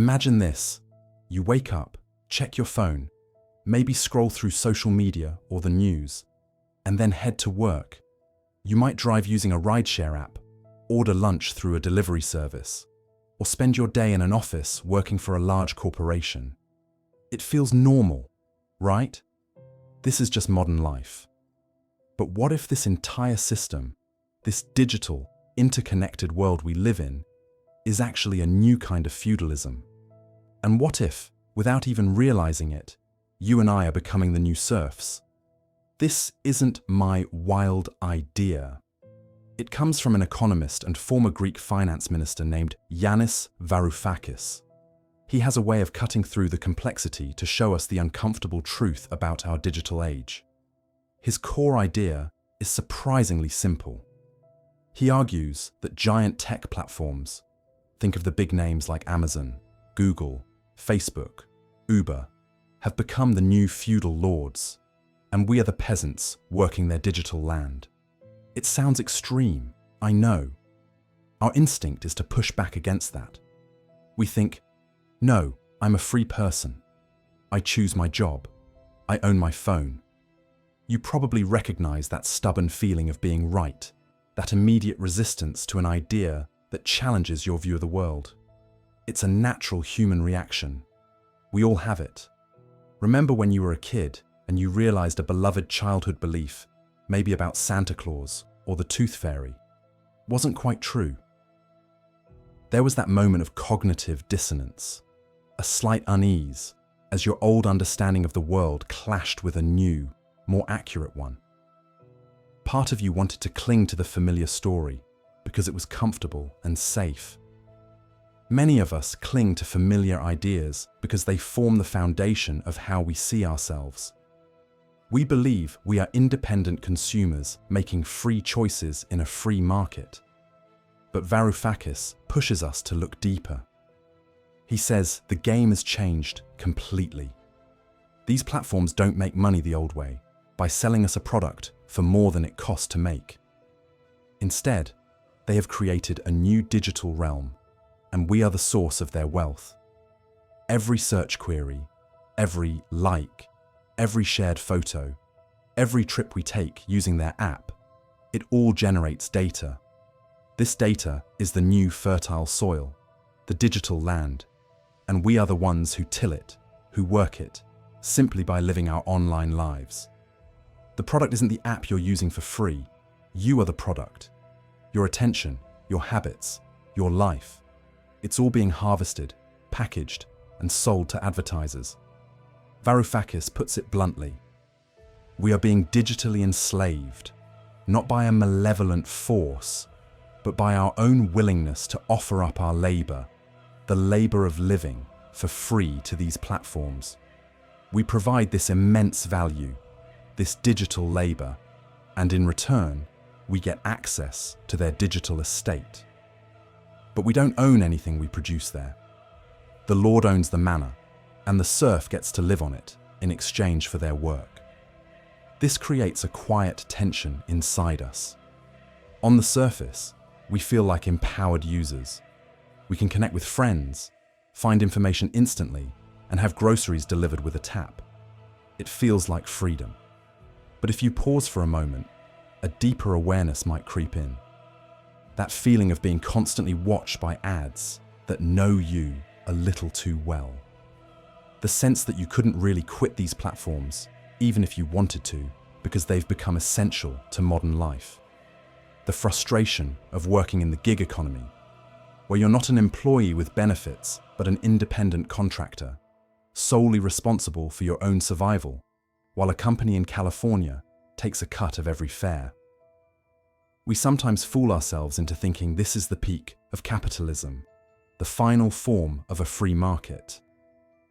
Imagine this. You wake up, check your phone, maybe scroll through social media or the news, and then head to work. You might drive using a rideshare app, order lunch through a delivery service, or spend your day in an office working for a large corporation. It feels normal, right? This is just modern life. But what if this entire system, this digital, interconnected world we live in, is actually a new kind of feudalism? And what if, without even realizing it, you and I are becoming the new serfs? This isn't my wild idea. It comes from an economist and former Greek finance minister named Yanis Varoufakis. He has a way of cutting through the complexity to show us the uncomfortable truth about our digital age. His core idea is surprisingly simple. He argues that giant tech platforms, think of the big names like Amazon, Google, Facebook, Uber, have become the new feudal lords, and we are the peasants working their digital land. It sounds extreme, I know. Our instinct is to push back against that. We think, no, I'm a free person. I choose my job. I own my phone. You probably recognize that stubborn feeling of being right, that immediate resistance to an idea that challenges your view of the world. It's a natural human reaction. We all have it. Remember when you were a kid and you realized a beloved childhood belief, maybe about Santa Claus or the Tooth Fairy, wasn't quite true. There was that moment of cognitive dissonance, a slight unease, as your old understanding of the world clashed with a new, more accurate one. Part of you wanted to cling to the familiar story because it was comfortable and safe. Many of us cling to familiar ideas because they form the foundation of how we see ourselves. We believe we are independent consumers making free choices in a free market. But Varoufakis pushes us to look deeper. He says the game has changed completely. These platforms don't make money the old way, by selling us a product for more than it cost to make. Instead, they have created a new digital realm, and we are the source of their wealth. Every search query, every like, every shared photo, every trip we take using their app, it all generates data. This data is the new fertile soil, the digital land, and we are the ones who till it, who work it, simply by living our online lives. The product isn't the app you're using for free. You are the product. Your attention, your habits, your life. It's all being harvested, packaged, and sold to advertisers. Varoufakis puts it bluntly. We are being digitally enslaved, not by a malevolent force, but by our own willingness to offer up our labor, the labor of living, for free to these platforms. We provide this immense value, this digital labor, and in return, we get access to their digital estate. But we don't own anything we produce there. The Lord owns the manor, and the serf gets to live on it in exchange for their work. This creates a quiet tension inside us. On the surface, we feel like empowered users. We can connect with friends, find information instantly, and have groceries delivered with a tap. It feels like freedom. But if you pause for a moment, a deeper awareness might creep in. That feeling of being constantly watched by ads that know you a little too well. The sense that you couldn't really quit these platforms, even if you wanted to, because they've become essential to modern life. The frustration of working in the gig economy, where you're not an employee with benefits, but an independent contractor, solely responsible for your own survival, while a company in California takes a cut of every fare. We sometimes fool ourselves into thinking this is the peak of capitalism, the final form of a free market.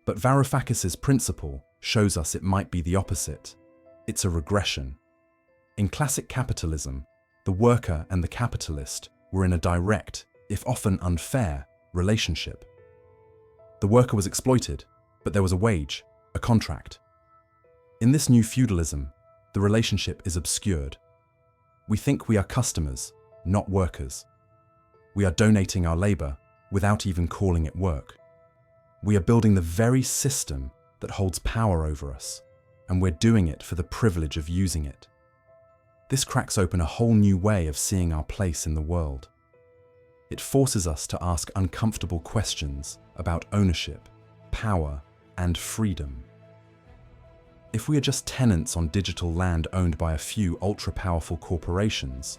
But Varoufakis' principle shows us it might be the opposite. It's a regression. In classic capitalism, the worker and the capitalist were in a direct, if often unfair, relationship. The worker was exploited, but there was a wage, a contract. In this new feudalism, the relationship is obscured. We think we are customers, not workers. We are donating our labor without even calling it work. We are building the very system that holds power over us, and we're doing it for the privilege of using it. This cracks open a whole new way of seeing our place in the world. It forces us to ask uncomfortable questions about ownership, power, and freedom. If we are just tenants on digital land owned by a few ultra-powerful corporations,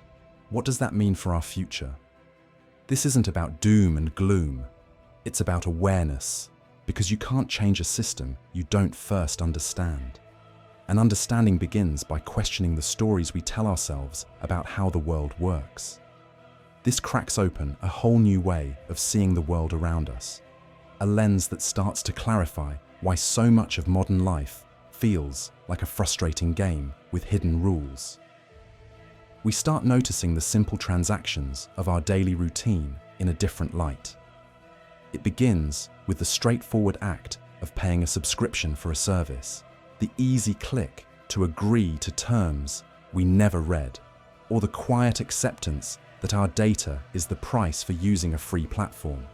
what does that mean for our future? This isn't about doom and gloom. It's about awareness, because you can't change a system you don't first understand. And understanding begins by questioning the stories we tell ourselves about how the world works. This cracks open a whole new way of seeing the world around us, a lens that starts to clarify why so much of modern life feels like a frustrating game with hidden rules. We start noticing the simple transactions of our daily routine in a different light. It begins with the straightforward act of paying a subscription for a service, the easy click to agree to terms we never read, or the quiet acceptance that our data is the price for using a free platform.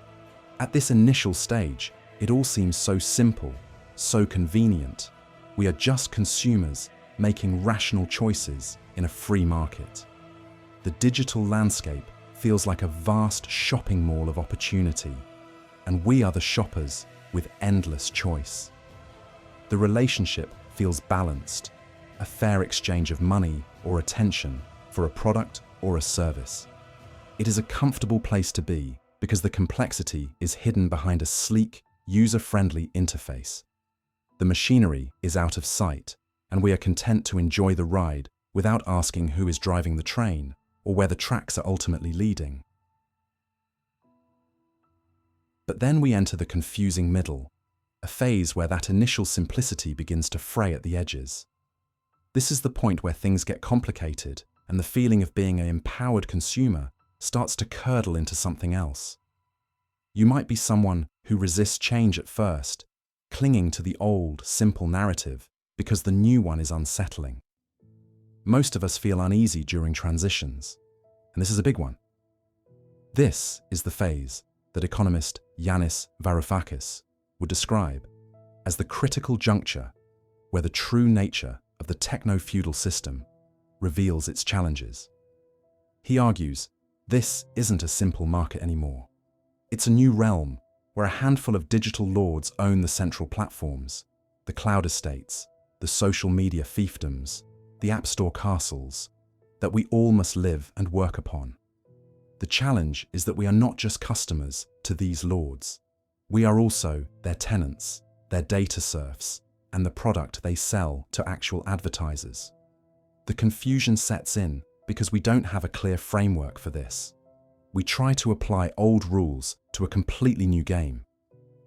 At this initial stage, it all seems so simple, so convenient. We are just consumers making rational choices in a free market. The digital landscape feels like a vast shopping mall of opportunity, and we are the shoppers with endless choice. The relationship feels balanced, a fair exchange of money or attention for a product or a service. It is a comfortable place to be because the complexity is hidden behind a sleek, user-friendly interface. The machinery is out of sight, and we are content to enjoy the ride without asking who is driving the train or where the tracks are ultimately leading. But then we enter the confusing middle, a phase where that initial simplicity begins to fray at the edges. This is the point where things get complicated and the feeling of being an empowered consumer starts to curdle into something else. You might be someone who resists change at first, clinging to the old, simple narrative because the new one is unsettling. Most of us feel uneasy during transitions, and this is a big one. This is the phase that economist Yanis Varoufakis would describe as the critical juncture where the true nature of the techno-feudal system reveals its challenges. He argues this isn't a simple market anymore. It's a new realm where a handful of digital lords own the central platforms, the cloud estates, the social media fiefdoms, the app store castles, that we all must live and work upon. The challenge is that we are not just customers to these lords. We are also their tenants, their data serfs, and the product they sell to actual advertisers. The confusion sets in because we don't have a clear framework for this. We try to apply old rules to a completely new game.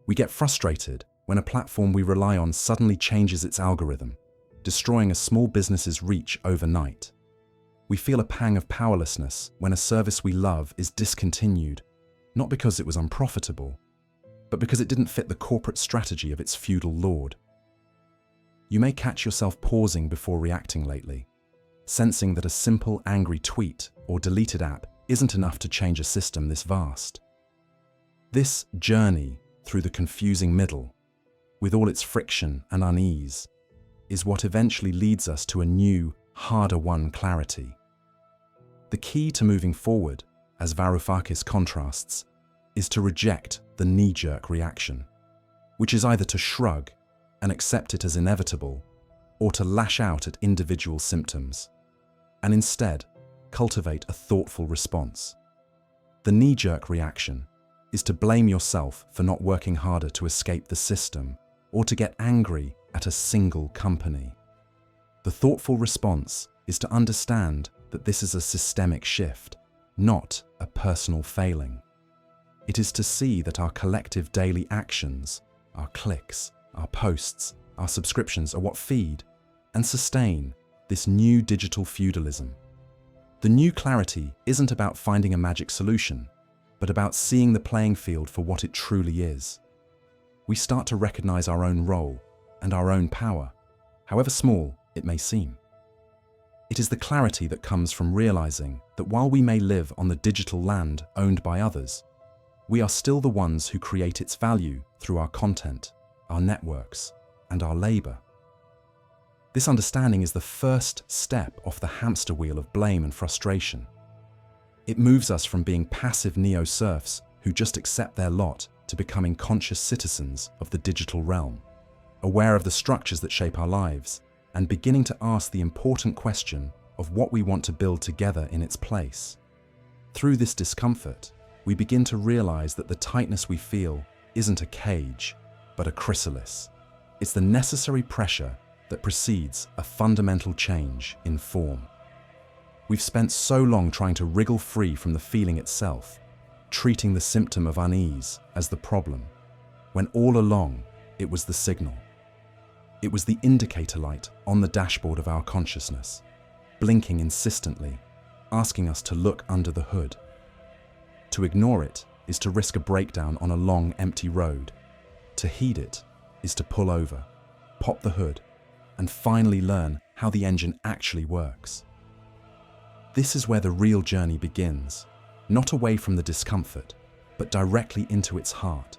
We get frustrated when a platform we rely on suddenly changes its algorithm, destroying a small business's reach overnight. We feel a pang of powerlessness when a service we love is discontinued, not because it was unprofitable, but because it didn't fit the corporate strategy of its feudal lord. You may catch yourself pausing before reacting lately, sensing that a simple angry tweet or deleted app isn't enough to change a system this vast. This journey through the confusing middle, with all its friction and unease, is what eventually leads us to a new, harder-won clarity. The key to moving forward, as Varoufakis contrasts, is to reject the knee-jerk reaction, which is either to shrug and accept it as inevitable, or to lash out at individual symptoms, and instead cultivate a thoughtful response. The knee-jerk reaction is to blame yourself for not working harder to escape the system, or to get angry at a single company. The thoughtful response is to understand that this is a systemic shift, not a personal failing. It is to see that our collective daily actions, our clicks, our posts, our subscriptions are what feed and sustain this new digital feudalism. The new clarity isn't about finding a magic solution, but about seeing the playing field for what it truly is. We start to recognize our own role and our own power, however small it may seem. It is the clarity that comes from realizing that while we may live on the digital land owned by others, we are still the ones who create its value through our content, our networks, and our labor. This understanding is the first step off the hamster wheel of blame and frustration. It moves us from being passive neo-serfs who just accept their lot to becoming conscious citizens of the digital realm, aware of the structures that shape our lives, and beginning to ask the important question of what we want to build together in its place. Through this discomfort, we begin to realize that the tightness we feel isn't a cage, but a chrysalis. It's the necessary pressure that precedes a fundamental change in form. We've spent so long trying to wriggle free from the feeling itself, treating the symptom of unease as the problem, when all along it was the signal. It was the indicator light on the dashboard of our consciousness, blinking insistently, asking us to look under the hood. To ignore it is to risk a breakdown on a long, empty road. To heed it is to pull over, pop the hood, and finally learn how the engine actually works. This is where the real journey begins, not away from the discomfort, but directly into its heart,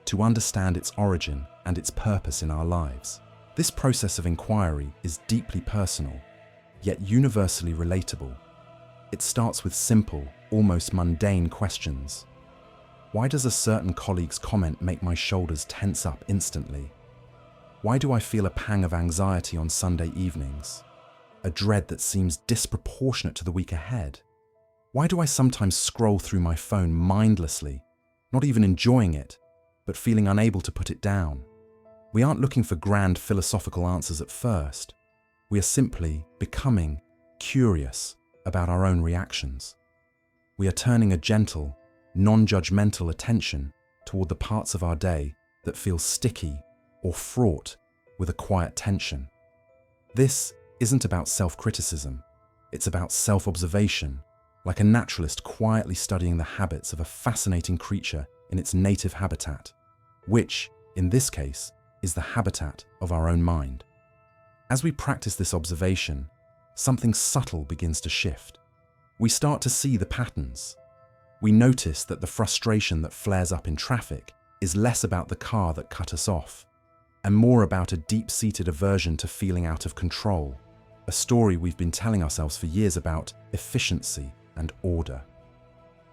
to understand its origin and its purpose in our lives. This process of inquiry is deeply personal, yet universally relatable. It starts with simple, almost mundane questions. Why does a certain colleague's comment make my shoulders tense up instantly? Why do I feel a pang of anxiety on Sunday evenings? A dread that seems disproportionate to the week ahead? Why do I sometimes scroll through my phone mindlessly, not even enjoying it, but feeling unable to put it down? We aren't looking for grand philosophical answers at first. We are simply becoming curious about our own reactions. We are turning a gentle, non-judgmental attention toward the parts of our day that feel sticky or fraught with a quiet tension. This isn't about self-criticism. It's about self-observation, like a naturalist quietly studying the habits of a fascinating creature in its native habitat, which, in this case, is the habitat of our own mind. As we practice this observation, something subtle begins to shift. We start to see the patterns. We notice that the frustration that flares up in traffic is less about the car that cut us off, and more about a deep-seated aversion to feeling out of control, a story we've been telling ourselves for years about efficiency and order.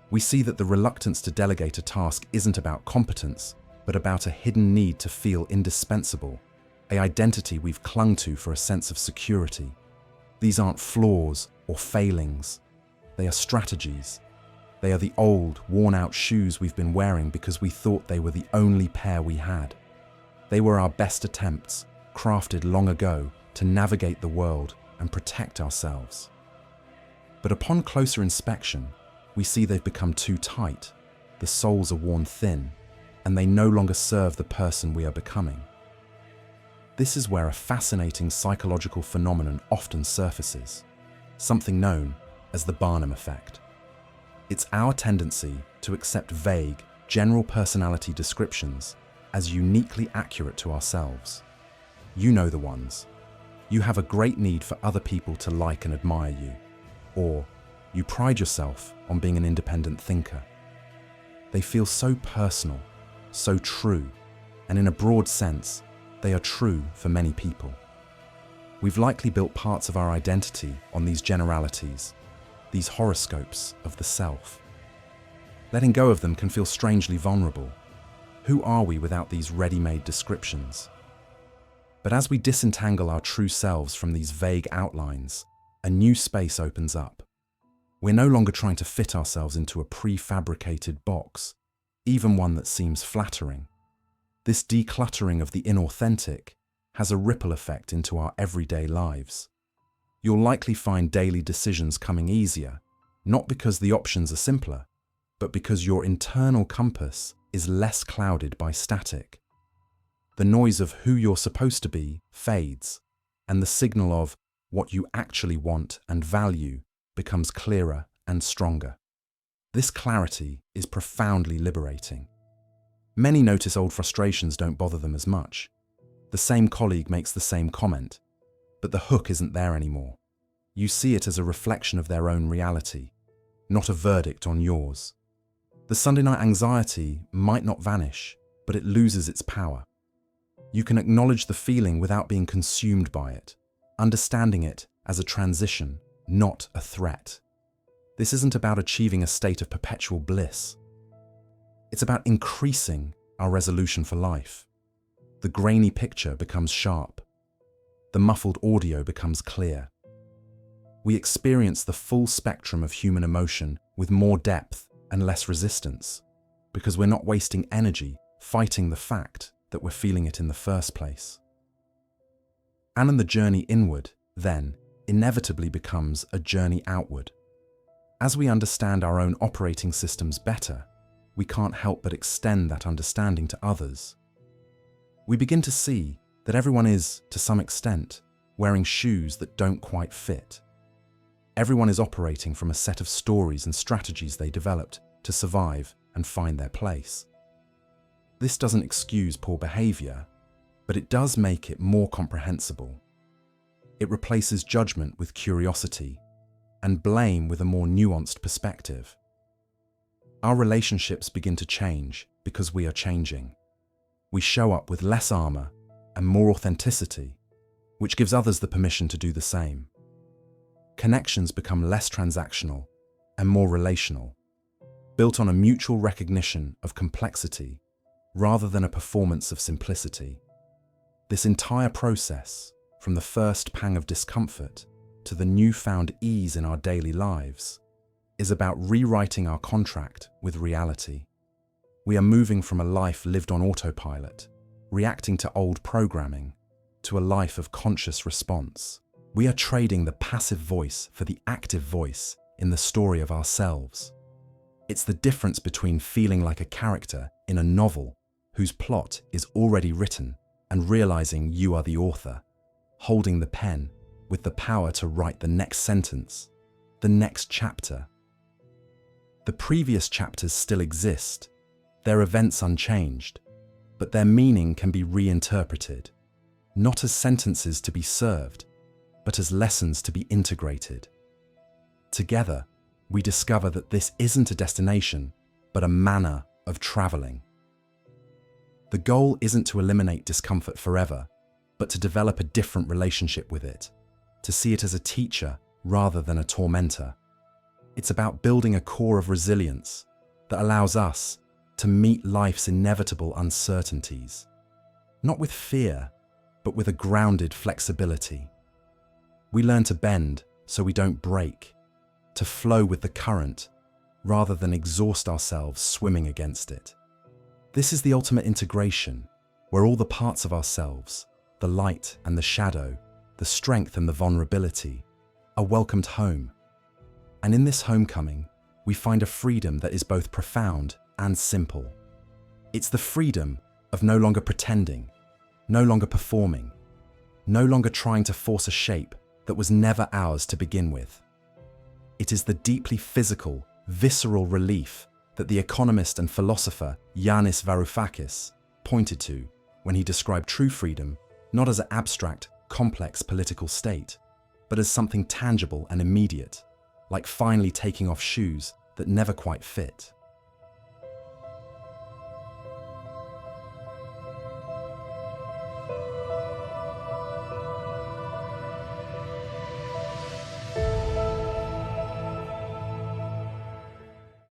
We see that the reluctance to delegate a task isn't about competence, but about a hidden need to feel indispensable, an identity we've clung to for a sense of security. These aren't flaws or failings. They are strategies. They are the old, worn-out shoes we've been wearing because we thought they were the only pair we had. They were our best attempts, crafted long ago to navigate the world and protect ourselves. But upon closer inspection, we see they've become too tight, the soles are worn thin, and they no longer serve the person we are becoming. This is where a fascinating psychological phenomenon often surfaces, something known as the Barnum effect. It's our tendency to accept vague, general personality descriptions as uniquely accurate to ourselves. You know the ones. You have a great need for other people to like and admire you, or you pride yourself on being an independent thinker. They feel so personal, so true, and in a broad sense, they are true for many people. We've likely built parts of our identity on these generalities, these horoscopes of the self. Letting go of them can feel strangely vulnerable. Who are we without these ready-made descriptions? But as we disentangle our true selves from these vague outlines, a new space opens up. We're no longer trying to fit ourselves into a prefabricated box, even one that seems flattering. This decluttering of the inauthentic has a ripple effect into our everyday lives. You'll likely find daily decisions coming easier, not because the options are simpler, but because your internal compass is less clouded by static. The noise of who you're supposed to be fades, and the signal of what you actually want and value becomes clearer and stronger. This clarity is profoundly liberating. Many notice old frustrations don't bother them as much. The same colleague makes the same comment, but the hook isn't there anymore. You see it as a reflection of their own reality, not a verdict on yours. The Sunday night anxiety might not vanish, but it loses its power. You can acknowledge the feeling without being consumed by it, understanding it as a transition, not a threat. This isn't about achieving a state of perpetual bliss. It's about increasing our resolution for life. The grainy picture becomes sharp. The muffled audio becomes clear. We experience the full spectrum of human emotion with more depth and less resistance, because we're not wasting energy fighting the fact that we're feeling it in the first place. And the journey inward, then, inevitably becomes a journey outward. As we understand our own operating systems better, we can't help but extend that understanding to others. We begin to see that everyone is, to some extent, wearing shoes that don't quite fit. Everyone is operating from a set of stories and strategies they developed to survive and find their place. This doesn't excuse poor behavior, but it does make it more comprehensible. It replaces judgment with curiosity and blame with a more nuanced perspective. Our relationships begin to change because we are changing. We show up with less armor and more authenticity, which gives others the permission to do the same. Connections become less transactional and more relational, built on a mutual recognition of complexity rather than a performance of simplicity. This entire process, from the first pang of discomfort to the newfound ease in our daily lives, is about rewriting our contract with reality. We are moving from a life lived on autopilot, reacting to old programming, to a life of conscious response. We are trading the passive voice for the active voice in the story of ourselves. It's the difference between feeling like a character in a novel whose plot is already written and realizing you are the author, holding the pen with the power to write the next sentence, the next chapter. The previous chapters still exist, their events unchanged, but their meaning can be reinterpreted, not as sentences to be served, but as lessons to be integrated. Together, we discover that this isn't a destination, but a manner of traveling. The goal isn't to eliminate discomfort forever, but to develop a different relationship with it, to see it as a teacher rather than a tormentor. It's about building a core of resilience that allows us to meet life's inevitable uncertainties, not with fear, but with a grounded flexibility. We learn to bend so we don't break, to flow with the current rather than exhaust ourselves swimming against it. This is the ultimate integration, where all the parts of ourselves, the light and the shadow, the strength and the vulnerability, are welcomed home. And in this homecoming, we find a freedom that is both profound and simple. It's the freedom of no longer pretending, no longer performing, no longer trying to force a shape that was never ours to begin with. It is the deeply physical, visceral relief that the economist and philosopher Yanis Varoufakis pointed to when he described true freedom not as an abstract, complex political state, but as something tangible and immediate, like finally taking off shoes that never quite fit.